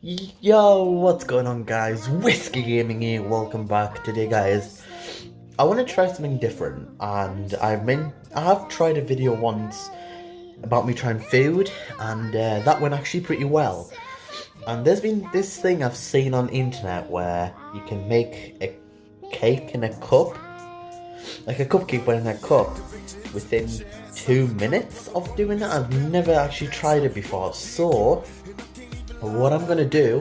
Yo, what's going on, guys? WiskorGaming here. Welcome back. Today, guys, I want to try something different, and I have tried a video once about me trying food, and that went actually pretty well. And there's been this thing I've seen on the internet where you can make a cake in a cup, like a cupcake but in a cup, within 2 minutes of doing that. I've never actually tried it before, so what I'm gonna do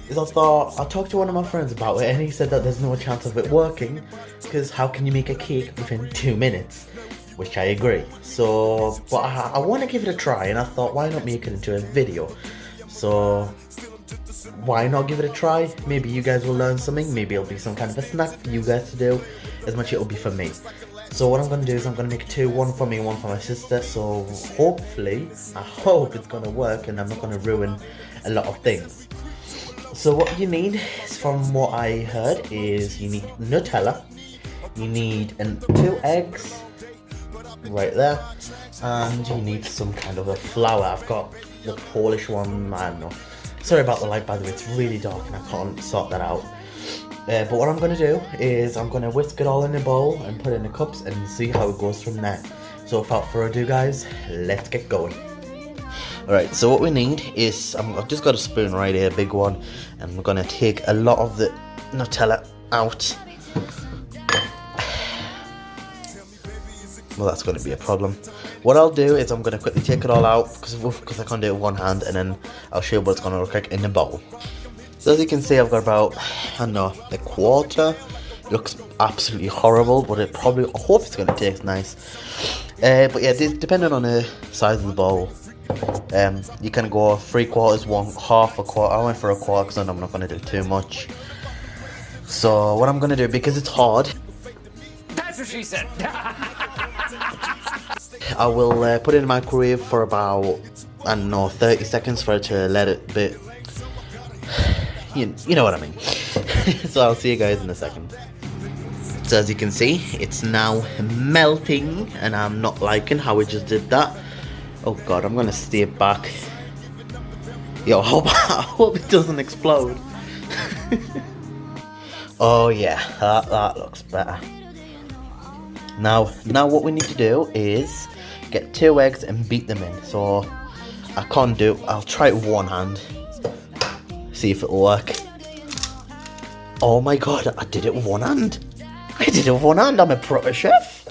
is I talked to one of my friends about it, and he said that there's no chance of it working because how can you make a cake within 2 minutes? Which I agree. So, but I want to give it a try, and I thought, why not make it into a video? So, why not give it a try? Maybe you guys will learn something. Maybe it'll be some kind of a snack for you guys to do, as much as it'll be for me. So what I'm going to do is I'm going to make two, one for me and one for my sister. So hopefully, I hope it's going to work and I'm not going to ruin a lot of things. So what you need, is, from what I heard, is you need Nutella, you need 2 eggs, right there, and you need some kind of a flour. I've got the Polish one, I don't know. Sorry about the light, by the way, it's really dark and I can't sort that out. But what I'm going to do is I'm going to whisk it all in a bowl and put it in the cups and see how it goes from there. So without further ado, guys, let's get going. Alright, so what we need is, I've just got a spoon right here, a big one, and we're going to take a lot of the Nutella out. Well, that's going to be a problem. What I'll do is I'm going to quickly take it all out because I can't do it with one hand, and then I'll show you what it's going to look like in the bowl. So as you can see, I've got about, I don't know, a quarter. It looks absolutely horrible, but I hope it's going to taste nice. But yeah, depending on the size of the bowl, you can go 3/4, one half, a quarter. I went for a quarter because I'm not going to do too much. So what I'm going to do, because it's hard, that's what she said. I will put it in the microwave for about, I don't know, 30 seconds for it to let it bit. You know what I mean. So I'll see you guys in a second. So as you can see, it's now melting, and I'm not liking how it just did that. Oh god, I'm gonna stay back. Yo, I hope it doesn't explode. Oh yeah, that looks better. Now what we need to do is get 2 eggs and beat them in. So I'll try it with one hand. See if it'll work. Oh my god, I did it with one hand. I'm a proper chef.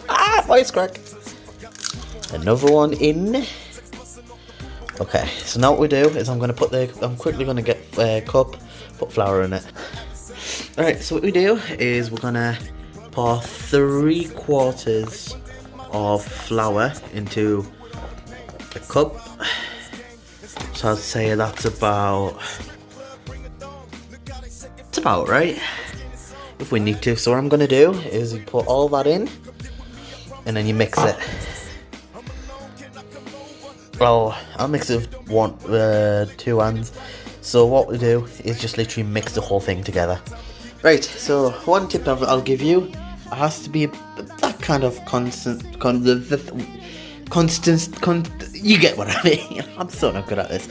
Ah, voice crack. Another one in. Okay, so now what we do is I'm quickly gonna get a cup, put flour in it. Alright, so what we do is we're gonna pour 3/4 of flour into a cup. So I'd say that's about right, if we need to. So what I'm going to do is you put all that in, and then you mix it. Well, I'll mix it with 2 hands. So what we do is just literally mix the whole thing together. Right, so one tip I'll give you, it has to be that kind of constant, you get what I mean. I'm so not good at this.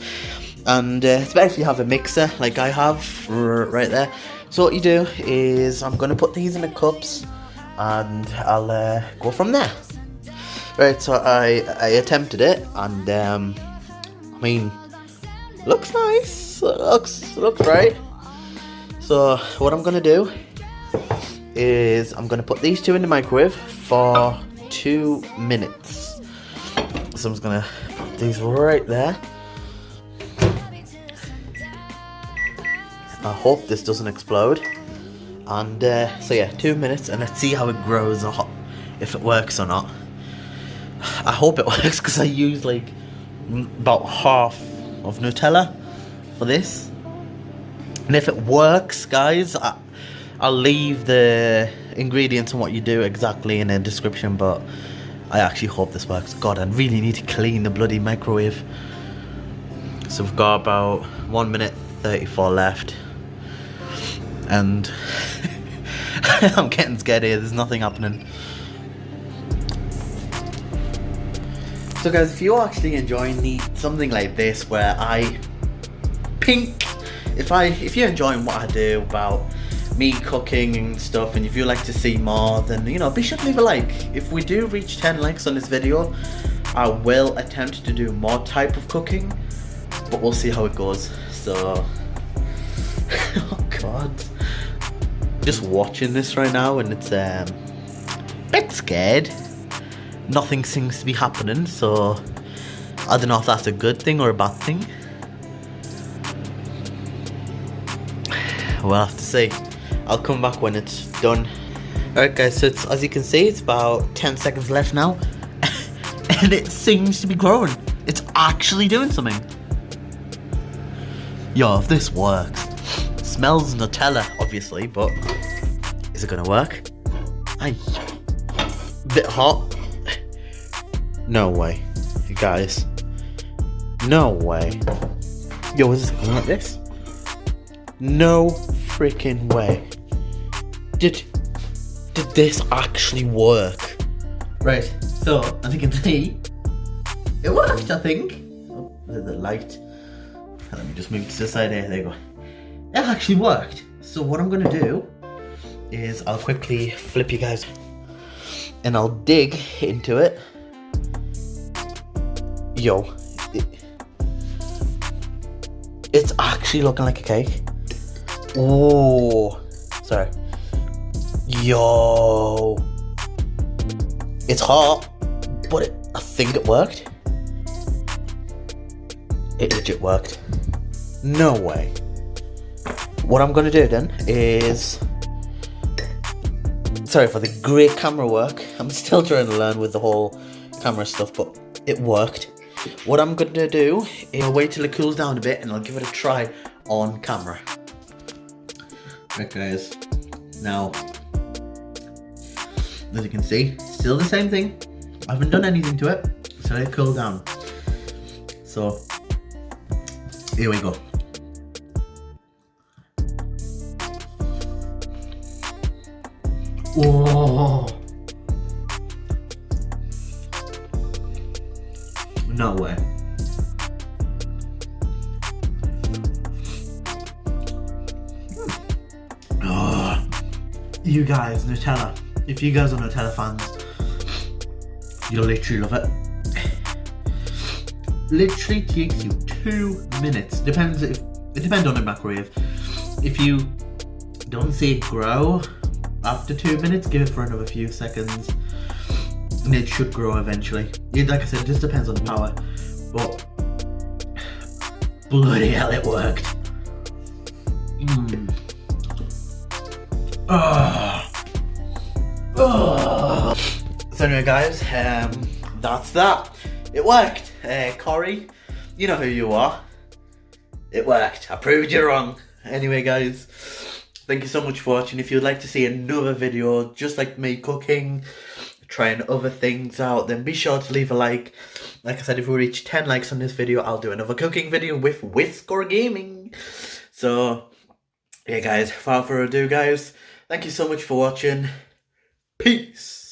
And especially if you have a mixer like I have right there. So what you do is I'm going to put these in the cups, and I'll go from there. Right, so I attempted it, and I mean, looks nice. Looks right. So what I'm going to do is I'm going to put these 2 in the microwave for 2 minutes. So I'm just going to put these right there. I hope this doesn't explode. And so yeah, 2 minutes, and let's see how it grows, or if it works or not. I hope it works, because I use like about half of Nutella for this. And if it works, guys, I'll leave the ingredients and what you do exactly in the description, but I actually hope this works. God, I really need to clean the bloody microwave. So we've got about 1 minute 34 left. And I'm getting scared here, there's nothing happening. So guys, if you're actually enjoying something like this where I pink. If you're enjoying what I do about me cooking and stuff, and if you'd like to see more, then you know, be sure to leave a like. If we do reach 10 likes on this video, I will attempt to do more type of cooking, but we'll see how it goes. So oh god, just watching this right now, and it's a bit scared. Nothing seems to be happening, so I don't know if that's a good thing or a bad thing. We'll have to see. I'll come back when it's done. Alright guys, so it's, as you can see, it's about 10 seconds left now. And it seems to be growing. It's actually doing something. Yo, if this works. Smells Nutella, obviously, but is it gonna work? Aye. Bit hot. No way. Guys. No way. Yo, is this going like this? No freaking way. Did this actually work? Right, so as you can see, it worked, I think. Oh, there's the light. Let me just move to the side here, there you go. It actually worked. So what I'm gonna do is I'll quickly flip you guys and I'll dig into it. Yo, it's actually looking like a cake. Oh, sorry. Yo, it's hot, but I think it worked. It legit worked. No way. What I'm gonna do then is, sorry for the great camera work. I'm still trying to learn with the whole camera stuff, but it worked. What I'm gonna do is I'll wait till it cools down a bit and I'll give it a try on camera. Right guys, now as you can see, still the same thing. I haven't done anything to it, so let it cool down. So here we go. Whoa! No way. Oh, you guys, Nutella. If you guys are Nutella fans, you'll literally love it. Literally takes you 2 minutes. It depends on the microwave. If you don't see it grow after 2 minutes, give it for another few seconds. And it should grow eventually. Like I said, it just depends on the power. But bloody hell, it worked. So anyway guys, that's that. It worked. Corey, you know who you are. It worked. I proved you wrong. Anyway guys, thank you so much for watching. If you'd like to see another video just like me cooking, trying other things out, then be sure to leave a like. Like I said, if we reach 10 likes on this video, I'll do another cooking video with WiskorGaming. So yeah guys, without further ado guys, thank you so much for watching. Peace.